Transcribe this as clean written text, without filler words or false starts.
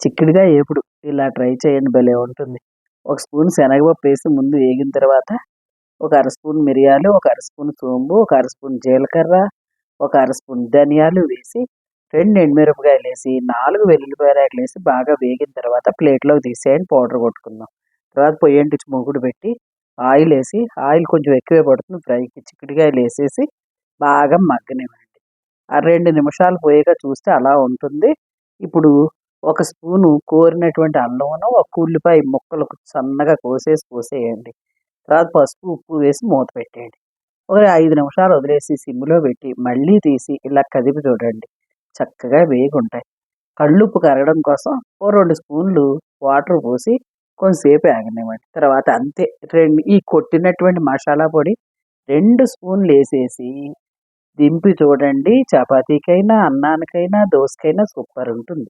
చిక్కుడుగాయ ఏపుడు ఇలా ట్రై చేయండి, భలే ఉంటుంది. ఒక స్పూన్ శనగపప్పు వేసి ముందు వేగిన తర్వాత ఒక అర స్పూన్ మిరియాలు, ఒక అర స్పూన్ సోంపు, ఒక అర స్పూన్ జీలకర్ర, ఒక అర స్పూన్ ధనియాలు వేసి 2 ఎండుమిరపకాయలేసి 4 వెల్లుల్లిపాయ రేఖలేసి బాగా వేగిన తర్వాత ప్లేట్‌లోకి తీసేయండి. పౌడర్ కొట్టుకుందాం. తర్వాత పొయ్యి అంటించి మూకుడు పెట్టి ఆయిలేసి, ఆయిల్ కొంచెం ఎక్కువే పడుతుంది ఫ్రైకి. చిక్కుడుగాయలేసేసి బాగా మగ్గనివ్వండి. ఆ 2 నిమిషాలు పోయాక చూస్తే అలా ఉంటుంది. ఇప్పుడు ఒక స్పూను కోరినటువంటి అల్లమును, ఒక ఉల్లిపాయ ముక్కలు సన్నగా కోసేసి పోసేయండి. తర్వాత పసుపు, ఉప్పు వేసి మూత పెట్టేయండి. ఒక 5 నిమిషాలు వదిలేసి సిమ్‌లో పెట్టి మళ్ళీ తీసి ఇలా కదిపి చూడండి. చక్కగా వేగుంటాయి. కళ్ళుప్పు కరగడం కోసం ఓ 2 స్పూన్లు వాటర్ పోసి కొంచెంసేపు ఆగనివ్వండి. తర్వాత అంతే ఈ కొట్టినటువంటి మసాలా పొడి 2 స్పూన్లేసేసి దింపి చూడండి. చపాతీకైనా, అన్నానికైనా, దోసకైనా సూపర్ ఉంటుంది.